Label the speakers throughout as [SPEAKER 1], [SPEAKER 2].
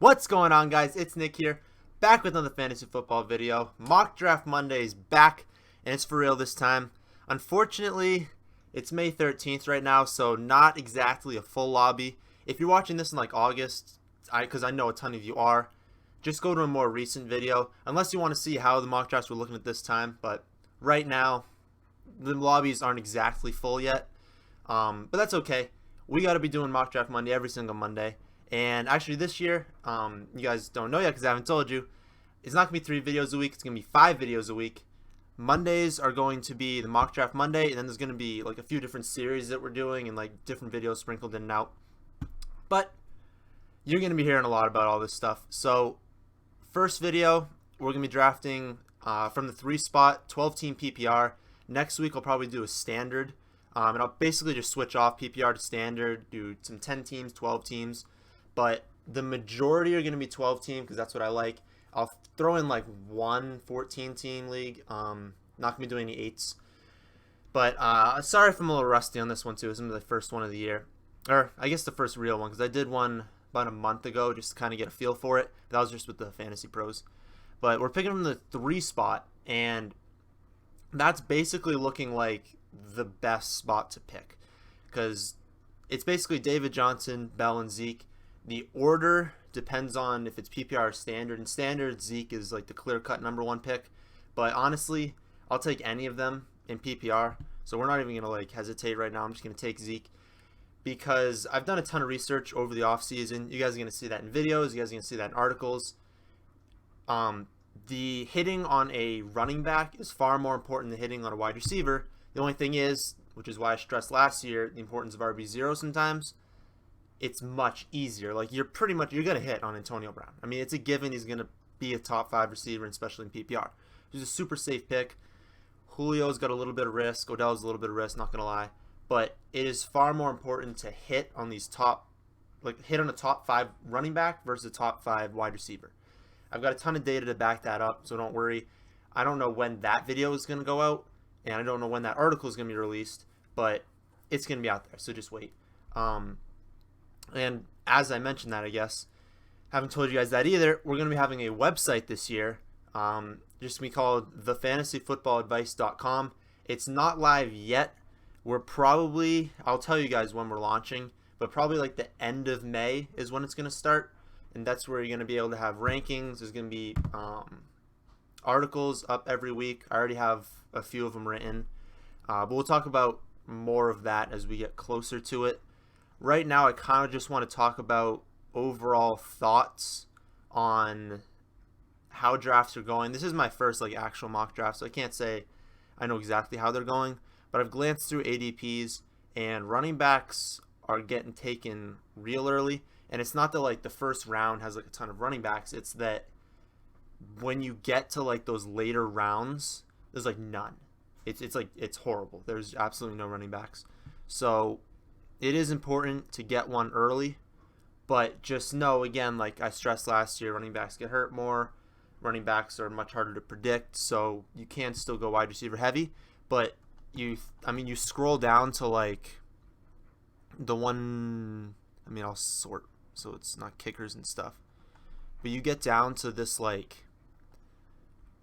[SPEAKER 1] What's going on, guys? It's Nick here, back with another fantasy football video. Mock Draft Monday is back, and it's for real this time. Unfortunately, it's May 13th right now, so not exactly a full lobby. If you're watching this in like August, because I know a ton of you are, just go to a more recent video, unless you want to see how the mock drafts were looking at this time. But right now, the lobbies aren't exactly full yet, but that's okay. We got to be doing Mock Draft Monday every single Monday. And actually this year, you guys don't know yet because I haven't told you, it's not going to be 3 videos a week. It's going to be 5 videos a week. Mondays are going to be the Mock Draft Monday, and then there's going to be like a few different series that we're doing and like different videos sprinkled in and out. But you're going to be hearing a lot about all this stuff. So first video, we're going to be drafting from the 3 spot, 12-team PPR. Next week I'll probably do a standard, and I'll basically just switch off PPR to standard, do some 10 teams, 12 teams. But the majority are going to be 12 team because that's what I like. I'll throw in like one 14 team league. Not going to be doing any 8s. But sorry if I'm a little rusty on this one too. This is the first one of the year. Or I guess the first real one because I did one about a month ago just to kind of get a feel for it. That was just with the Fantasy Pros. But we're picking from the 3 spot, and that's basically looking like the best spot to pick because it's basically David Johnson, Bell, and Zeke. The order depends on if it's PPR or standard. And standard, Zeke is like the clear-cut #1 pick. But honestly, I'll take any of them in PPR. So we're not even going to like hesitate right now. I'm just going to take Zeke because I've done a ton of research over the offseason. You guys are going to see that in videos. You guys are going to see that in articles. The hitting on a running back is far more important than hitting on a wide receiver. The only thing is, which is why I stressed last year, the importance of RB0 sometimes. It's much easier. Like you're going to hit on Antonio Brown. I mean, it's a given he's going to be a top 5 receiver, especially in PPR. He's a super safe pick. Julio's got a little bit of risk. Odell's a little bit of risk, not going to lie. But it is far more important to hit on these hit on a top 5 running back versus a top 5 wide receiver. I've got a ton of data to back that up, so don't worry. I don't know when that video is going to go out, and I don't know when that article is going to be released, but it's going to be out there, so just wait. And as I mentioned that, I guess, haven't told you guys that either, we're going to be having a website this year, just to be called thefantasyfootballadvice.com. It's not live yet. We're probably, I'll tell you guys when we're launching, but probably like the end of May is when it's going to start. And that's where you're going to be able to have rankings. There's going to be articles up every week. I already have a few of them written. But we'll talk about more of that as we get closer to it. Right now, I kind of just want to talk about overall thoughts on how drafts are going. This is my first like actual mock draft, so I can't say I know exactly how they're going. But I've glanced through ADPs, and running backs are getting taken real early. And it's not that like the first round has like a ton of running backs. It's that when you get to like those later rounds, there's like none. It's horrible. There's absolutely no running backs. So it is important to get one early, but just know, again, like I stressed last year, running backs get hurt more. Running backs are much harder to predict, so you can still go wide receiver heavy. But you scroll down to like the one. I'll sort so it's not kickers and stuff. But you get down to this like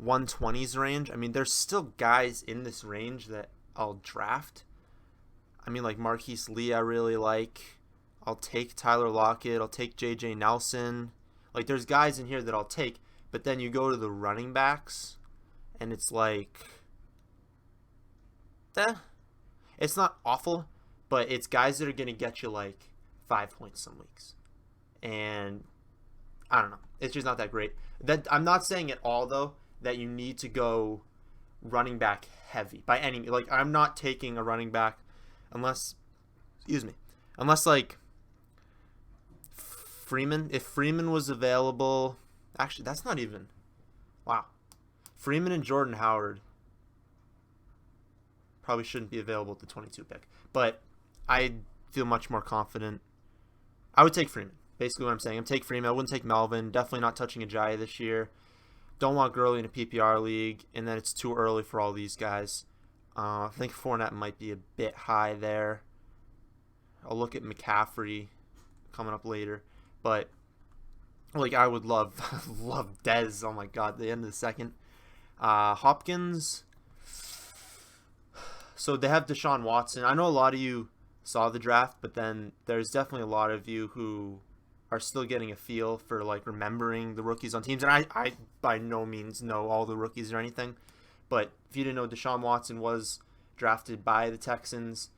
[SPEAKER 1] 120s range. There's still guys in this range that I'll draft. Like Marquise Lee I really like. I'll take Tyler Lockett. I'll take J.J. Nelson. Like there's guys in here that I'll take. But then you go to the running backs, and it's like, it's not awful, but it's guys that are going to get you like 5 points some weeks. And I don't know. It's just not that great. I'm not saying at all, though, that you need to go running back heavy by any means. Like, I'm not taking a running back unless like Freeman. If Freeman was available, actually, that's not even. Wow. Freeman and Jordan Howard probably shouldn't be available at the 22 pick. But I feel much more confident. I would take Freeman. Basically what I'm saying. I'm take Freeman. I wouldn't take Melvin. Definitely not touching Ajayi this year. Don't want Gurley in a PPR league. And then it's too early for all these guys. I think Fournette might be a bit high there. I'll look at McCaffrey coming up later. But Like I would love love Dez. Oh my god, the end of the second. Hopkins. So they have Deshaun Watson. I know a lot of you saw the draft, but then there's definitely a lot of you who are still getting a feel for like remembering the rookies on teams. And I by no means know all the rookies or anything. But if you didn't know, Deshaun Watson was drafted by the Texans.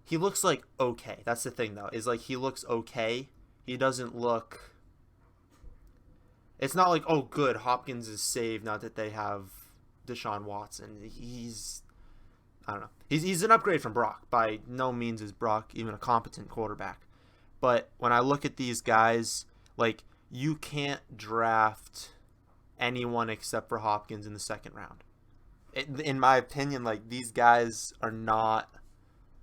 [SPEAKER 1] He looks like okay. That's the thing though, is like he looks okay. He doesn't look. It's not like, oh good, Hopkins is saved now that they have Deshaun Watson. He's, I don't know. He's an upgrade from Brock. By no means is Brock even a competent quarterback. But when I look at these guys, like you can't draft anyone except for Hopkins in the second round. In my opinion, like these guys are not.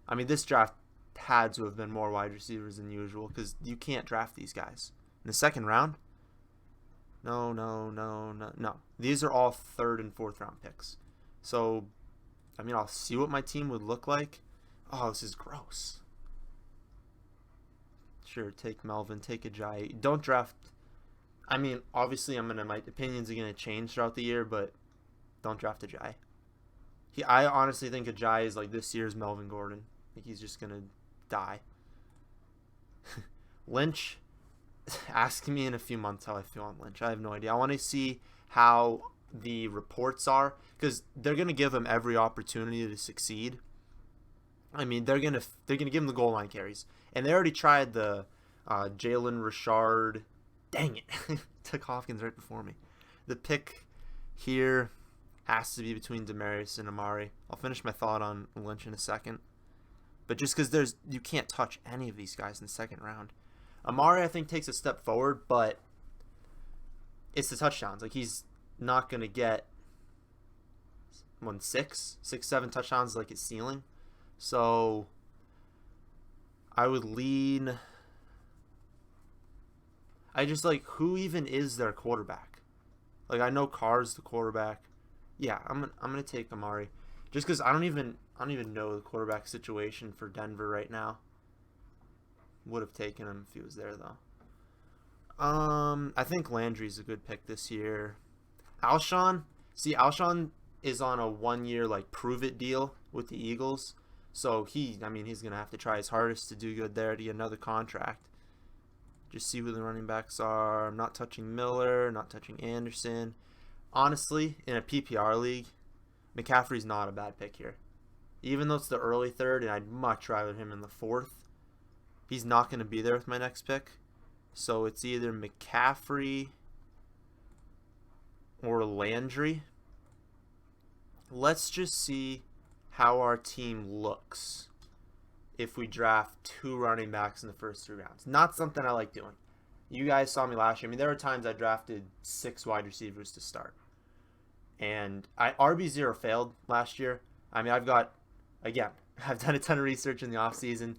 [SPEAKER 1] I mean, this draft had to have been more wide receivers than usual because you can't draft these guys in the second round. No, no, no, no, no. These are all third and fourth round picks. So, I mean, I'll see what my team would look like. Oh, this is gross. Sure, take Melvin, take Ajayi. Don't draft. I mean, obviously, my opinions are gonna change throughout the year, but don't draft Ajayi. I honestly think Ajayi is like this year's Melvin Gordon. I think he's just gonna die. Lynch. Ask me in a few months how I feel on Lynch. I have no idea. I want to see how the reports are because they're gonna give him every opportunity to succeed. I mean, they're gonna give him the goal line carries, and they already tried the Jalen Richard. Dang it, took Hopkins right before me. The pick here has to be between Demaryius and Amari. I'll finish my thought on Lynch in a second, but just because you can't touch any of these guys in the second round. Amari, I think, takes a step forward, but it's the touchdowns. Like, he's not going to get 6, 7 touchdowns like his ceiling. So, I would lean. I just like, who even is their quarterback? Like, I know Carr's the quarterback. Yeah, I'm gonna take Amari, just because I don't even know the quarterback situation for Denver right now. Would have taken him if he was there though. I think Landry's a good pick this year. Alshon is on a 1-year like prove it deal with the Eagles, so he's gonna have to try his hardest to do good there to get another contract. Just see who the running backs are. I'm not touching Miller, not touching Anderson. Honestly, in a PPR league, McCaffrey's not a bad pick here. Even though it's the early third, and I'd much rather him in the fourth. He's not going to be there with my next pick. So it's either McCaffrey or Landry. Let's just see how our team looks if we draft 2 running backs in the first 3 rounds. Not something I like doing. You guys saw me last year. I mean, there were times I drafted 6 wide receivers to start. And RB0 failed last year. I mean, I've done a ton of research in the offseason.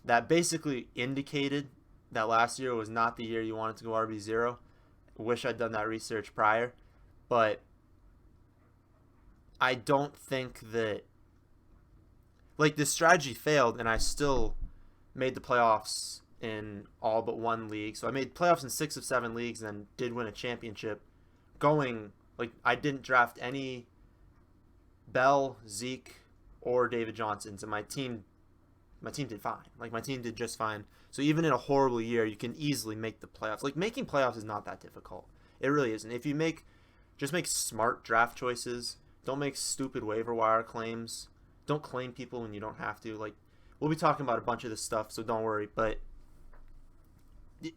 [SPEAKER 1] That basically indicated that last year was not the year you wanted to go RB0. Wish I'd done that research prior. But I don't think that, like, this strategy failed, and I still made the playoffs in all but 1 league. So I made playoffs in 6 of 7 leagues and did win a championship. I didn't draft any Bell, Zeke, or David Johnsons, and my team did fine. Like, my team did just fine. So even in a horrible year, you can easily make the playoffs. Like, making playoffs is not that difficult. It really isn't. If you just make smart draft choices. Don't make stupid waiver wire claims. Don't claim people when you don't have to. Like, we'll be talking about a bunch of this stuff, so don't worry. But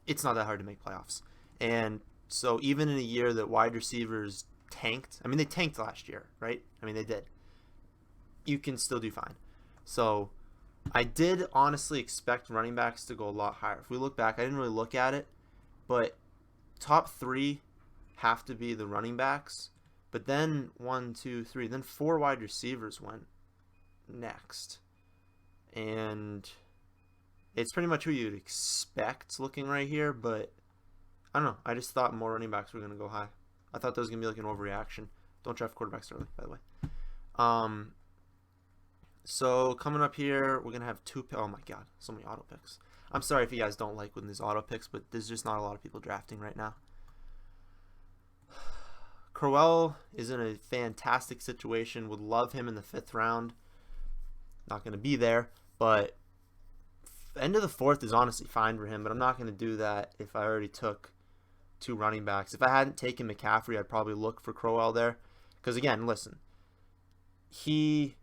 [SPEAKER 1] it's not that hard to make playoffs. And so even in a year that wide receivers tanked, I mean, they tanked last year, right? I mean, they did. You can still do fine. So I did honestly expect running backs to go a lot higher. If we look back, I didn't really look at it, but top 3 have to be the running backs. But then 1, 2, 3, then 4 wide receivers went next. And it's pretty much who you'd expect looking right here, but I don't know. I just thought more running backs were going to go high. I thought that was going to be like an overreaction. Don't draft quarterbacks early, by the way. So coming up here, we're going to have 2 oh my god, so many auto picks. I'm sorry if you guys don't like when these auto picks, but there's just not a lot of people drafting right now. Crowell is in a fantastic situation. Would love him in the 5th round. Not going to be there, but end of the 4th is honestly fine for him, but I'm not going to do that if I already took 2 running backs. If I hadn't taken McCaffrey, I'd probably look for Crowell there. Because again, listen, I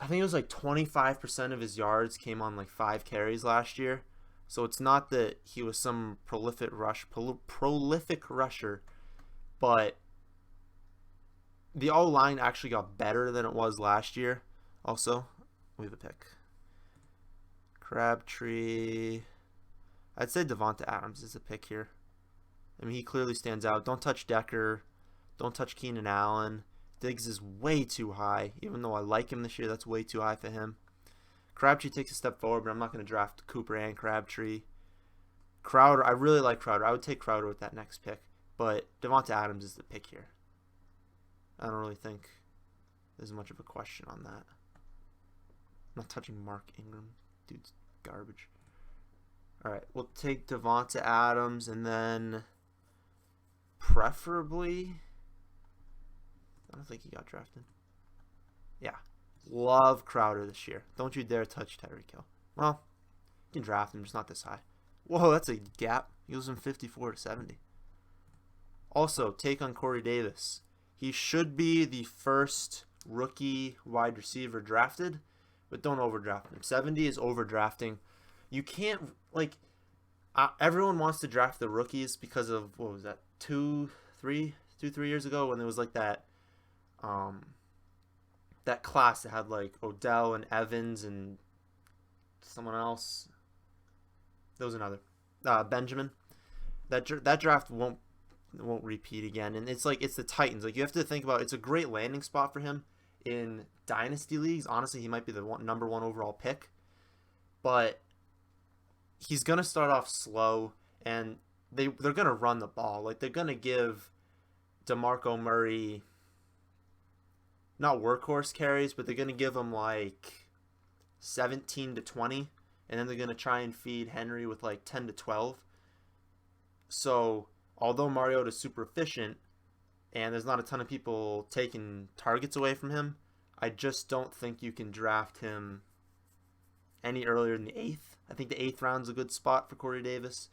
[SPEAKER 1] think it was like 25% of his yards came on like 5 carries last year. So it's not that he was some prolific rusher, but the O-line actually got better than it was last year. Also, we have a pick. Crabtree. I'd say Devonta Adams is a pick here. I mean, he clearly stands out. Don't touch Decker. Don't touch Keenan Allen. Diggs is way too high. Even though I like him this year, that's way too high for him. Crabtree takes a step forward, but I'm not going to draft Cooper and Crabtree. Crowder, I really like Crowder. I would take Crowder with that next pick. But Devonta Adams is the pick here. I don't really think there's much of a question on that. I'm not touching Mark Ingram. Dude's garbage. Alright, we'll take Devonta Adams and then preferably... I don't think he got drafted. Yeah. Love Crowder this year. Don't you dare touch Tyreek Hill. Well, you can draft him, just not this high. Whoa, that's a gap. He goes from 54 to 70. Also, take on Corey Davis. He should be the first rookie wide receiver drafted, but don't overdraft him. 70 is overdrafting. You can't, like, everyone wants to draft the rookies because of, what was that, 3 years ago when there was like that class that had like Odell and Evans and someone else. There was another, Benjamin. That draft won't repeat again, and it's like, it's the Titans. Like, you have to think about, it's a great landing spot for him in dynasty leagues. Honestly, he might be the number 1 overall pick, but he's gonna start off slow, and they're gonna run the ball. Like, they're gonna give DeMarco Murray not workhorse carries, but they're gonna give him like 17 to 20, and then they're gonna try and feed Henry with like 10 to 12. So although Mariota's super efficient and there's not a ton of people taking targets away from him, I just don't think you can draft him any earlier than the 8th. I think the 8th round's a good spot for Corey Davis.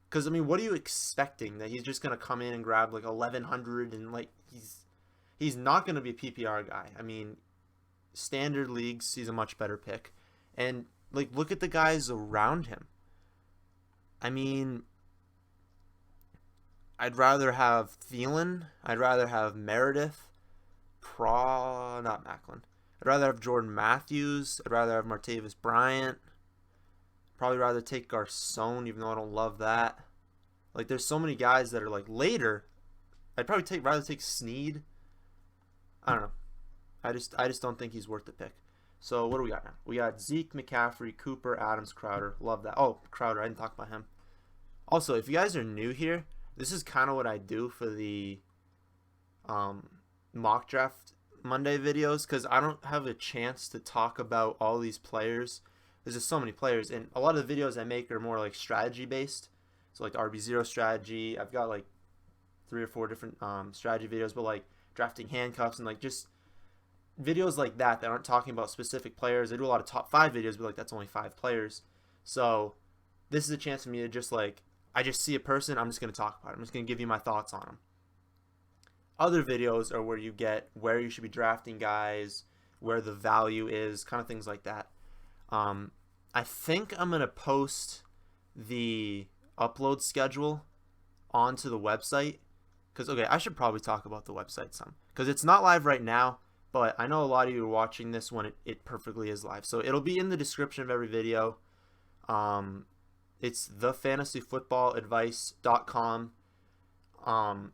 [SPEAKER 1] Because, I mean, what are you expecting? That he's just going to come in and grab like 1,100 and like he's not going to be a PPR guy. I mean, standard leagues, he's a much better pick. And, like, look at the guys around him. I mean, I'd rather have Thielen. I'd rather have Meredith. Not Macklin. I'd rather have Jordan Matthews. I'd rather have Martavis Bryant. Probably rather take Garcon, even though I don't love that. Like, there's so many guys that are like later. I'd probably rather take Snead. I don't know. I just don't think he's worth the pick. So what do we got now? We got Zeke, McCaffrey, Cooper, Adams, Crowder. Love that. Oh, Crowder. I didn't talk about him. Also, if you guys are new here, this is kind of what I do for the mock draft Monday videos, because I don't have a chance to talk about all these players. There's just so many players, and a lot of the videos I make are more like strategy based. So like RB0 strategy. I've got like 3 or 4 different strategy videos, but like drafting handcuffs and like just videos like that aren't talking about specific players. I do a lot of top 5 videos, but like that's only 5 players. So this is a chance for me to just like, I just see a person, I'm just going to talk about it. I'm just going to give you my thoughts on them. Other videos are where you get where you should be drafting guys, where the value is, kind of things like that. I think I'm going to post the upload schedule onto the website. Because, okay, I should probably talk about the website some. Because it's not live right now, but I know a lot of you are watching this when it perfectly is live. So it'll be in the description of every video. It's thefantasyfootballadvice.com.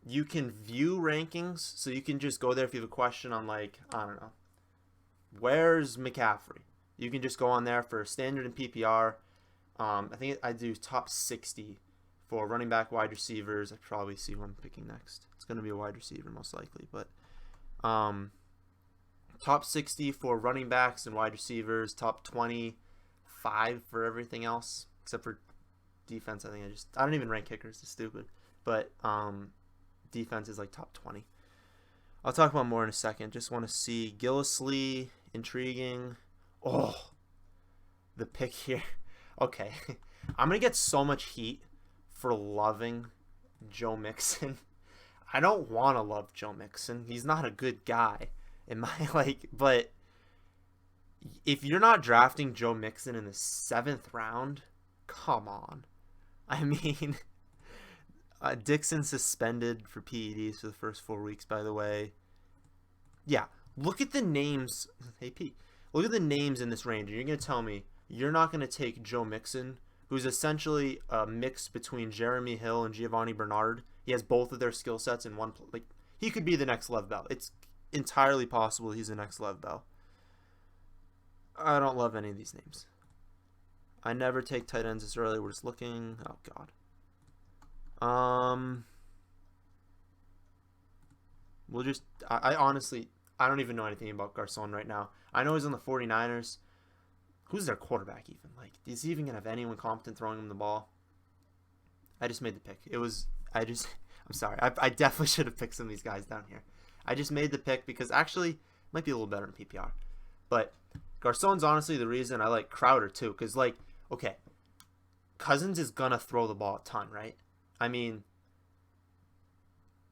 [SPEAKER 1] You can view rankings, so you can just go there if you have a question on, like, I don't know, where's McCaffrey? You can just go on there for standard and PPR. I think I do top 60 for running back, wide receivers. I probably see who I'm picking next. It's going to be a wide receiver most likely, but top 60 for running backs and wide receivers, top 20 5 for everything else except for defense. I don't even rank kickers. It's stupid. But defense is like top 20. I'll talk about more in a second. Just want to see Gillislee, intriguing. Oh, the pick here. Okay. I'm going to get so much heat for loving Joe Mixon. I don't want to love Joe Mixon. He's not a good guy in my but if you're not drafting Joe Mixon in the 7th round, come on. I mean, Dixon suspended for PEDs for the first 4 weeks, by the way. Yeah, look at the names. Hey, Pete, look at the names in this range. And you're going to tell me you're not going to take Joe Mixon, who's essentially a mix between Jeremy Hill and Giovanni Bernard. He has both of their skill sets in one. He could be the next Lev Bell. It's entirely possible he's the next Lev Bell. I don't love any of these names. I never take tight ends this early. We're just looking. Oh, God. We'll just... I honestly... I don't even know anything about Garcon right now. I know he's on the 49ers. Who's their quarterback even? Is he even going to have anyone competent throwing him the ball? I just made the pick. I'm sorry. I definitely should have picked some of these guys down here. I just made the pick because actually it might be a little better in PPR. But Garcon's honestly the reason I like Crowder too. Because, okay, Cousins is going to throw the ball a ton, right? I mean,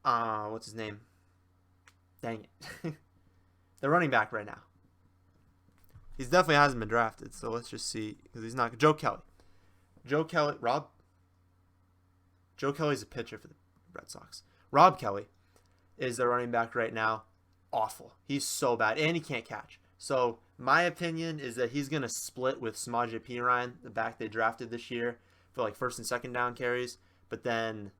[SPEAKER 1] what's his name? Dang it. The running back right now. He definitely hasn't been drafted, so let's just see. Because he's not. Joe Kelly. Joe Kelly's a pitcher for the Red Sox. Rob Kelly is the running back right now. Awful. He's so bad, and he can't catch. So my opinion is that he's going to split with Samaje Perine, the back they drafted this year, for first and second down carries. But then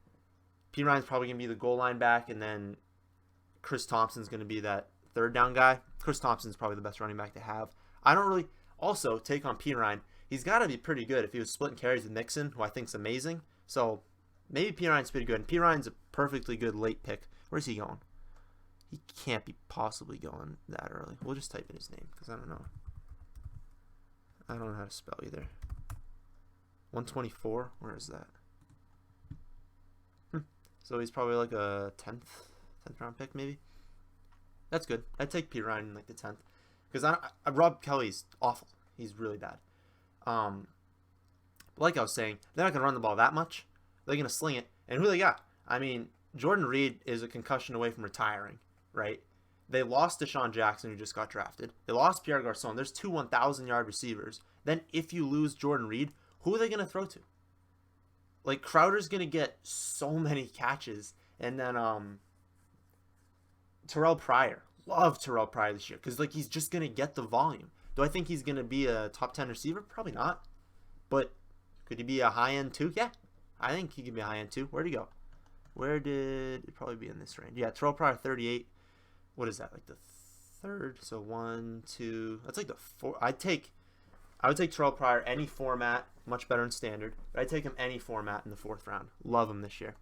[SPEAKER 1] Perine's probably going to be the goal line back, and then Chris Thompson's going to be that third down guy. Chris Thompson's probably the best running back to have. I don't really also take on Perine. He's got to be pretty good if he was splitting carries with Mixon, who I think is amazing. So maybe Perine's pretty good. And Perine's a perfectly good late pick. Where's he going? He can't be possibly going that early. We'll just type in his name because I don't know. I don't know how to spell either. 124? Where is that? So he's probably like a 10th round pick maybe. That's good. I'd take Perine in the 10th. Because Rob Kelly's awful. He's really bad. Like I was saying, they're not going to run the ball that much. They're going to sling it. And who they got? I mean, Jordan Reed is a concussion away from retiring, right? They lost Deshaun Jackson, who just got drafted. They lost Pierre Garcon. There's 2 1,000-yard receivers. Then if you lose Jordan Reed, who are they going to throw to? Crowder's going to get so many catches. And then Terrell Pryor. Love Terrell Pryor this year because he's just going to get the volume. Do I think he's going to be a top 10 receiver? Probably not. But could he be a high-end 2? Yeah. I think he could be a high-end 2. Where'd he go? Where did it probably be in this range? Yeah, Terrell Pryor 38. What is that? The third? So 1, 2. That's the 4. I would take Terrell Pryor any format, much better in standard. But I'd take him any format in the 4th round. Love him this year.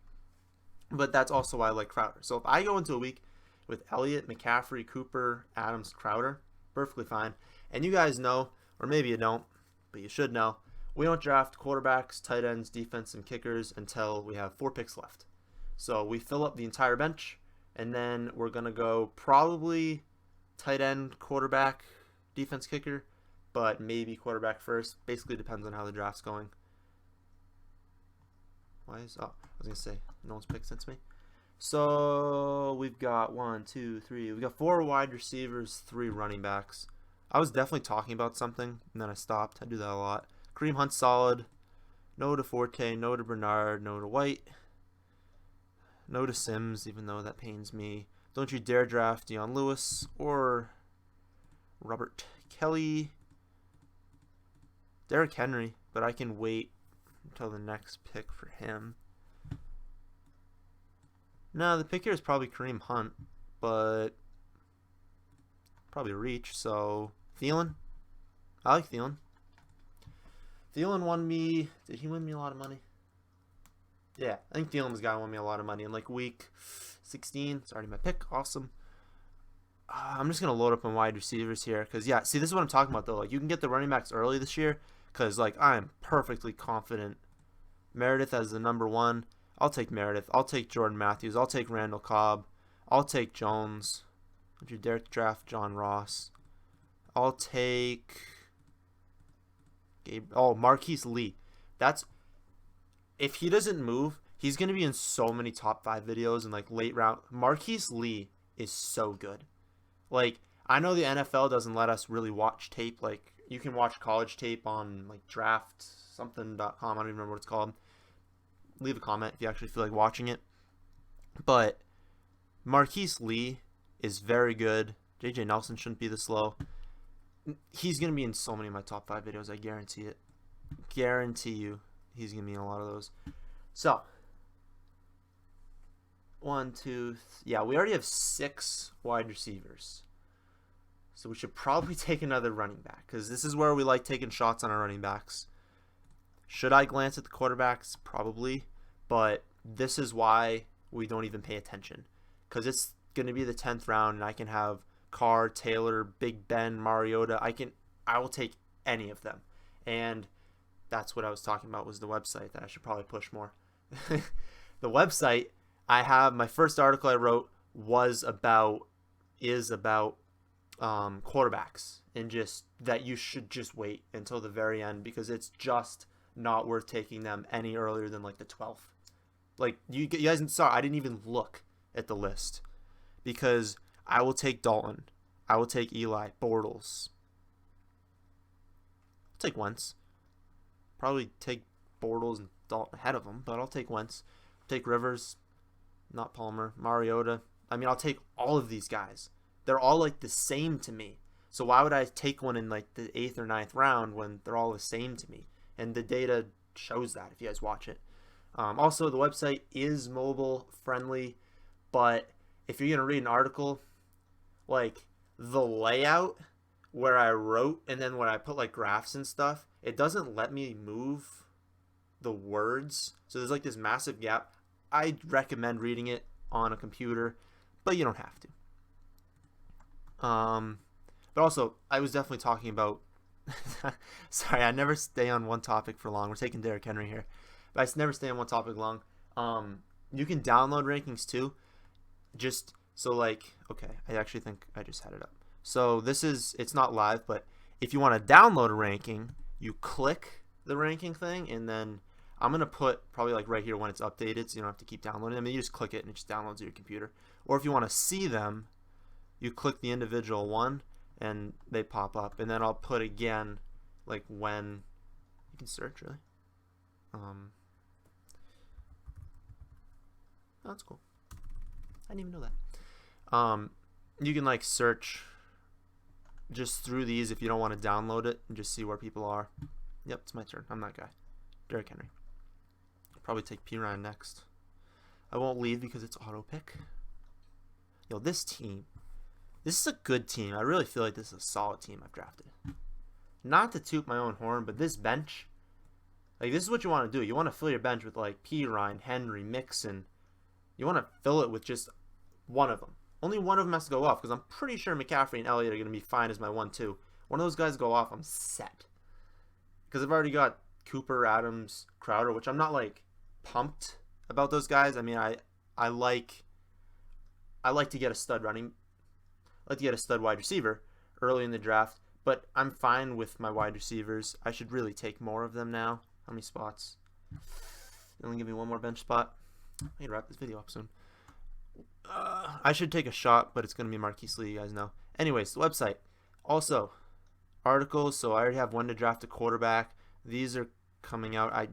[SPEAKER 1] But that's also why I like Crowder. So if I go into a week with Elliott, McCaffrey, Cooper, Adams, Crowder, perfectly fine. And you guys know, or maybe you don't, but you should know, we don't draft quarterbacks, tight ends, defense, and kickers until we have 4 picks left. So we fill up the entire bench, and then we're going to go probably tight end, quarterback, defense, kicker, but maybe quarterback first. Basically depends on how the draft's going. I was going to say, no one's picked since me. So we've got 1, 2, 3. We've got 4 wide receivers, 3 running backs. I was definitely talking about something, and then I stopped. I do that a lot. Kareem Hunt's solid. No to Forte, no to Bernard, no to White. No to Sims, even though that pains me. Don't you dare draft Deion Lewis or Robert Kelly. Derrick Henry, but I can wait until the next pick for him. No, the pick here is probably Kareem Hunt, but probably reach. So Thielen, I like Thielen. Thielen won me. Did he win me a lot of money? Yeah, I think Thielen was the guy who won me a lot of money in week 16. It's already my pick. Awesome. I'm just gonna load up on wide receivers here because yeah, see this is what I'm talking about though. You can get the running backs early this year because like I'm perfectly confident Meredith as the number one. I'll take Meredith. I'll take Jordan Matthews. I'll take Randall Cobb. I'll take Jones. Would you dare draft John Ross? I'll take Marquise Lee. That's if he doesn't move, he's gonna be in so many top 5 videos and like late round. Marquise Lee is so good. Like I know the NFL doesn't let us really watch tape. Like you can watch college tape on like draft something.com. I don't even remember what it's called. Leave a comment if you actually feel like watching it. But Marquise Lee is very good. JJ Nelson shouldn't be this low. He's going to be in so many of my top 5 videos. I guarantee it. Guarantee you he's going to be in a lot of those. So, 1, 2, yeah, we already have 6 wide receivers. So we should probably take another running back because this is where we like taking shots on our running backs. Should I glance at the quarterbacks? Probably. But this is why we don't even pay attention. Because it's going to be the 10th round and I can have Carr, Taylor, Big Ben, Mariota. I will take any of them. And that's what I was talking about was the website that I should probably push more. The website, I have my first article I wrote is about quarterbacks and just that you should just wait until the very end because it's just not worth taking them any earlier than like the 12th. Like you guys saw, I didn't even look at the list because I will take Dalton, I will take Eli, Bortles. I'll take Wentz. Probably take Bortles and Dalton ahead of him, but I'll take Wentz. Take Rivers, not Palmer, Mariota. I mean, I'll take all of these guys. They're all like the same to me. So why would I take one in like the 8th or 9th round when they're all the same to me? And the data shows that if you guys watch it. Also, the website is mobile friendly, but if you're going to read an article, like the layout where I wrote and then when I put like graphs and stuff, it doesn't let me move the words. So there's like this massive gap. I recommend reading it on a computer, but you don't have to. But also, I was definitely talking about sorry, I never stay on one topic for long. We're taking Derrick Henry here. But I never stay on one topic long. You can download rankings too. Just so like, okay, I actually think I just had it up. So it's not live, but if you want to download a ranking, you click the ranking thing and then I'm going to put probably like right here when it's updated so you don't have to keep downloading them. You just click it and it just downloads to your computer. Or if you want to see them, you click the individual one and they pop up. And then I'll put again like when you can search really. Oh, that's cool. I didn't even know that. You can like search just through these if you don't want to download it and just see where people are. Yep, it's my turn. I'm that guy. Derrick Henry. I'll probably take P. Ryan next. I won't leave because it's auto pick. Yo, this team. This is a good team. I really feel like this is a solid team I've drafted. Not to toot my own horn, but this bench, like this is what you want to do. You want to fill your bench with like P. Ryan, Henry, Mixon. You want to fill it with just one of them. Only one of them has to go off because I'm pretty sure McCaffrey and Elliott are going to be fine as my 1-2. One of those guys go off, I'm set. Because I've already got Cooper, Adams, Crowder, which I'm not like pumped about those guys. I mean, I like to get a stud wide receiver early in the draft, but I'm fine with my wide receivers. I should really take more of them now. How many spots? Only give me one more bench spot. I need to wrap this video up soon. I should take a shot, but it's going to be Marquise Lee, you guys know. Anyways, the website. Also, articles. So I already have when to draft a quarterback. These are coming out. I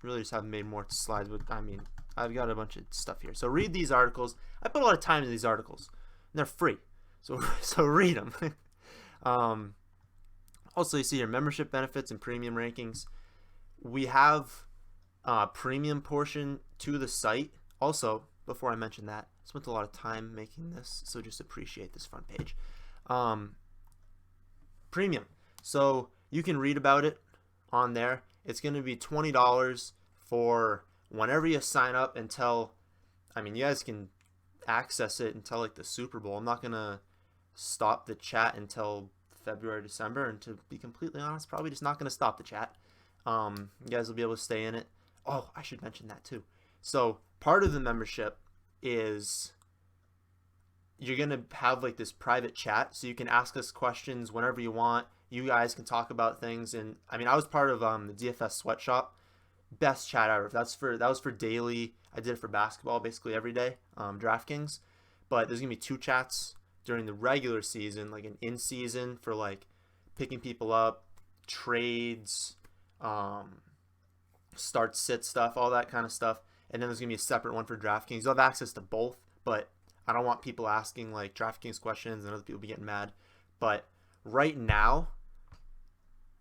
[SPEAKER 1] really just haven't made more slides, but I mean, I've got a bunch of stuff here. So read these articles. I put a lot of time into these articles, and they're free. So read them. Also, you see your membership benefits and premium rankings. We have a premium portion to the site. Also, before I mention that, I spent a lot of time making this, so just appreciate this front page. Premium. So you can read about it on there. It's going to be $20 for whenever you sign up until, I mean, you guys can access it until like the Super Bowl. I'm not going to stop the chat until February, December, and to be completely honest, probably just not going to stop the chat. You guys will be able to stay in it. Oh, I should mention that too. So part of the membership is you're going to have like this private chat, so you can ask us questions whenever you want. You guys can talk about things. And I mean, I was part of the DFS sweatshop. Best chat ever. That was for daily. I did it for basketball basically every day, DraftKings. But there's going to be 2 chats during the regular season, like an in-season for like picking people up, trades, start sit stuff, all that kind of stuff. And then there's going to be a separate one for DraftKings. You'll have access to both, but I don't want people asking like DraftKings questions and other people be getting mad. But right now,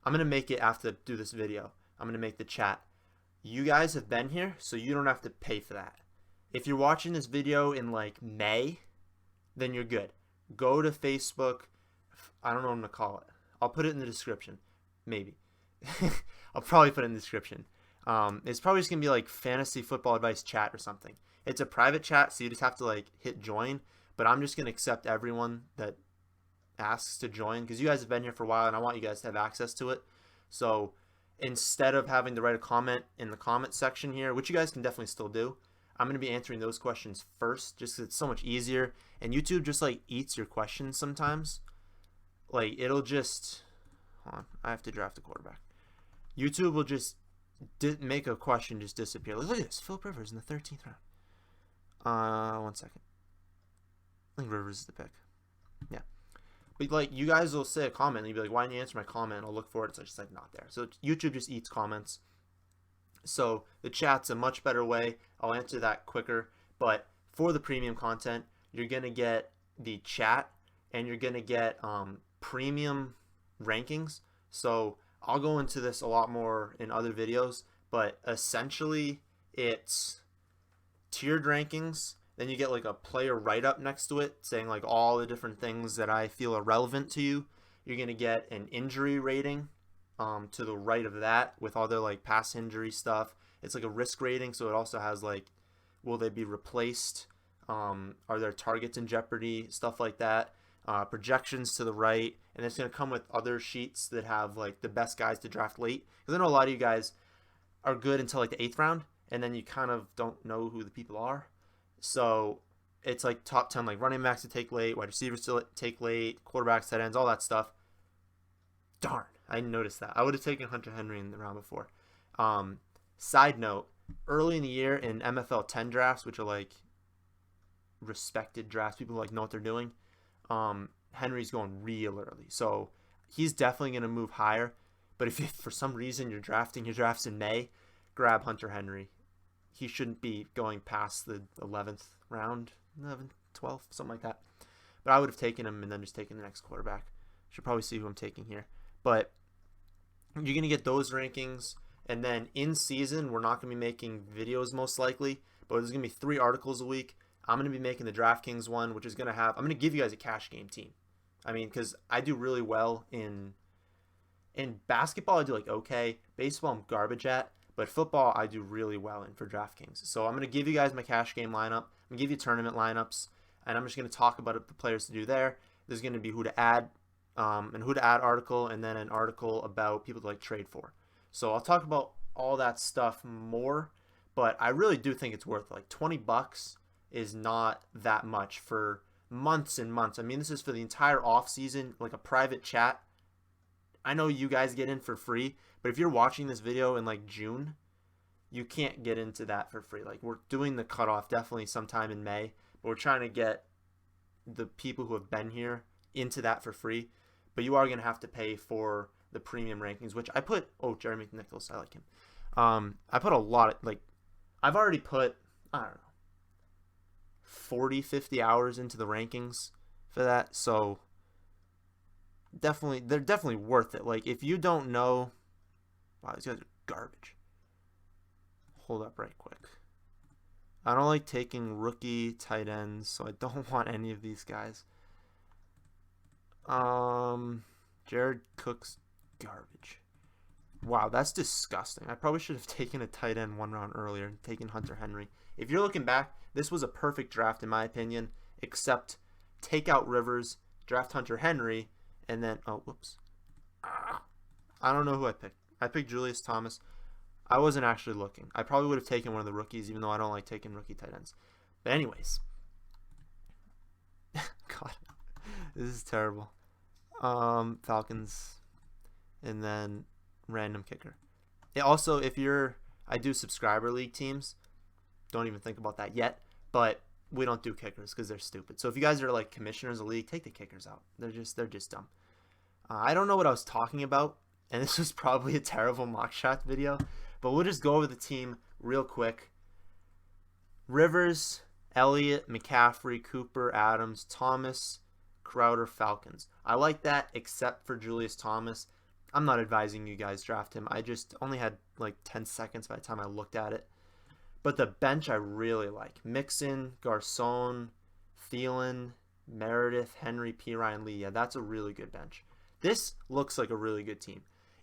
[SPEAKER 1] I'm going to make it after I do this video. I'm going to make the chat. You guys have been here, so you don't have to pay for that. If you're watching this video in like May, then you're good. Go to Facebook. I don't know what I'm going to call it. I'll put it in the description. Maybe. I'll probably put it in the description. It's probably just going to be like fantasy football advice chat or something. It's a private chat, so you just have to like hit join. But I'm just going to accept everyone that asks to join because you guys have been here for a while and I want you guys to have access to it. So instead of having to write a comment in the comment section here, which you guys can definitely still do, I'm going to be answering those questions first just because it's so much easier. And YouTube just like eats your questions sometimes. Like it'll just, hold on, I have to draft a quarterback. YouTube will just make a question just disappear. Look at this, Philip Rivers in the 13th round. 1 second. I think Rivers is the pick. Yeah. But like you guys will say a comment and you'll be like, why didn't you answer my comment? I'll look for it. It's just like not there. So YouTube just eats comments. So the chat's a much better way. I'll answer that quicker. But for the premium content, you're going to get the chat and you're going to get premium rankings. So I'll go into this a lot more in other videos. But essentially, it's tiered rankings. Then you get like a player write-up next to it saying like all the different things that I feel are relevant to you. You're going to get an injury rating to the right of that with all their like past injury stuff. It's like a risk rating, so it also has like, will they be replaced? Are there targets in jeopardy? Stuff like that. Projections to the right. And it's going to come with other sheets that have like the best guys to draft late. Because I know a lot of you guys are good until like the 8th round, and then you kind of don't know who the people are. So it's like top 10 like running backs to take late, wide receivers to take late, quarterbacks, tight ends, all that stuff. Darn, I didn't notice that. I would have taken Hunter Henry in the round before. Side note, early in the year in MFL 10 drafts, which are like respected drafts, people who like know what they're doing, Henry's going real early. So he's definitely going to move higher. But if for some reason you're drafting your drafts in May, grab Hunter Henry. He shouldn't be going past the 11th round, 11th, 12th, something like that. But I would have taken him and then just taken the next quarterback. Should probably see who I'm taking here. But you're going to get those rankings. And then in season, we're not going to be making videos most likely. But there's going to be 3 articles a week. I'm going to be making the DraftKings one, which is going to have, I'm going to give you guys a cash game team. I mean, because I do really well in basketball. I do like okay. Baseball, I'm garbage at. But football, I do really well in for DraftKings. So I'm going to give you guys my cash game lineup. I'm going to give you tournament lineups. And I'm just going to talk about the players to do there. There's going to be who to add and who to add article. And then an article about people to like trade for. So I'll talk about all that stuff more. But I really do think it's worth it. Like $20 is not that much for months and months. I mean, this is for the entire off season, like a private chat. I know you guys get in for free, but if you're watching this video in like June, you can't get into that for free. Like we're doing the cutoff definitely sometime in May, but we're trying to get the people who have been here into that for free. But you are going to have to pay for the premium rankings, which I put, Jeremy Nichols, I like him. I put a lot of, like, I've already put, I don't know, 40, 50 hours into the rankings for that. So they're definitely worth it. Like if you don't know, wow, these guys are garbage. Hold up right quick. I don't like taking rookie tight ends, so I don't want any of these guys. Jared Cook's garbage. Wow, that's disgusting. I probably should have taken a tight end 1 round earlier and taken Hunter Henry. If you're looking back, this was a perfect draft in my opinion, except take out Rivers, draft Hunter Henry, And then, oh, whoops. I don't know who I picked. I picked Julius Thomas. I wasn't actually looking. I probably would have taken one of the rookies, even though I don't like taking rookie tight ends. But anyways. God. This is terrible. Falcons. And then random kicker. Also, I do subscriber league teams. Don't even think about that yet. But we don't do kickers because they're stupid. So if you guys are like commissioners of the league, take the kickers out. They're just dumb. I don't know what I was talking about, and this was probably a terrible mock shot video, but we'll just go over the team real quick. Rivers, Elliott, McCaffrey, Cooper, Adams, Thomas, Crowder, Falcons. I like that except for Julius Thomas. I'm not advising you guys draft him. I just only had like 10 seconds by the time I looked at it. But the bench I really like. Mixon, Garcon, Thielen, Meredith, Henry, P. Ryan, Lee. Yeah, that's a really good bench. This looks like a really good team.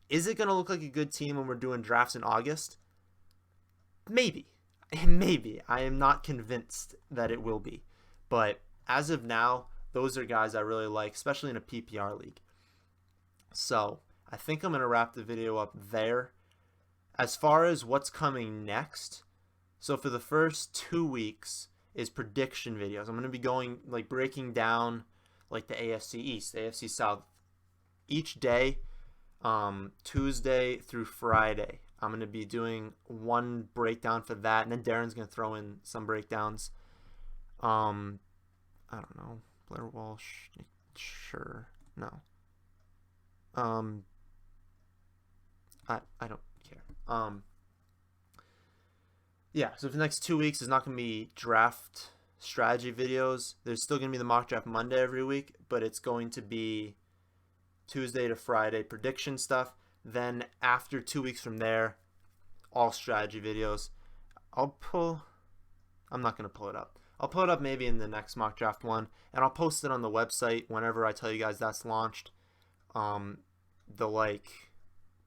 [SPEAKER 1] Is it going to look like a good team when we're doing drafts in August? Maybe. Maybe. I am not convinced that it will be. But as of now, those are guys I really like, especially in a PPR league. So I think I'm going to wrap the video up there. As far as what's coming next, so for the first 2 weeks is prediction videos. I'm going to be going, like, breaking down, like, the AFC East, the AFC South, each day, Tuesday through Friday. I'm going to be doing one breakdown for that, and then Darren's going to throw in some breakdowns. I don't know. Blair Walsh, sure. No. I don't care. Yeah, so for the next 2 weeks, there's not going to be draft strategy videos. There's still going to be the mock draft Monday every week, but it's going to be Tuesday to Friday prediction stuff. Then after 2 weeks from there, all strategy videos. I'm not going to pull it up. I'll pull it up maybe in the next mock draft one, and I'll post it on the website whenever I tell you guys that's launched. The like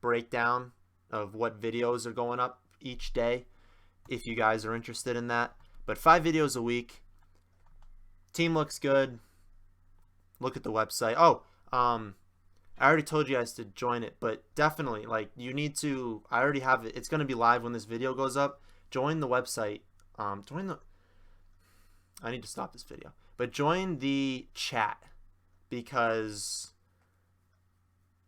[SPEAKER 1] breakdown of what videos are going up each day, if you guys are interested in that. But 5 videos a week. Team looks good. Look at the website. Oh, I already told you guys to join it, but definitely, like, you need to. I already have it. It's going to be live when this video goes up. Join the website. I need to stop this video. But join the chat, because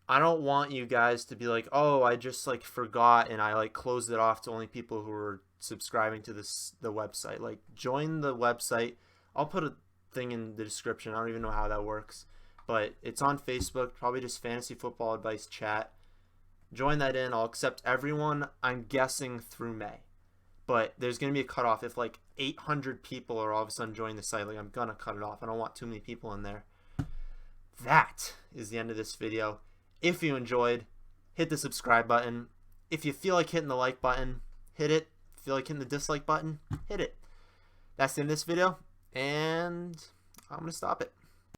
[SPEAKER 1] I don't want you guys to be like, oh, I just like forgot and I like closed it off to only people who are subscribing to the website. Like, join the website. I'll put a thing in the description. I don't even know how that works, but it's on Facebook. Probably just Fantasy Football Advice chat. Join that in. I'll accept everyone. I'm guessing through May, but there's gonna be a cutoff. If like 800 people are all of a sudden joining the site, like, I'm gonna cut it off. I don't want too many people in there. That is the end of this video. If you enjoyed, hit the subscribe button. If you feel like hitting the like button, hit it. If you feel like hitting the dislike button, hit it. That's the end of this video, and I'm going to stop it.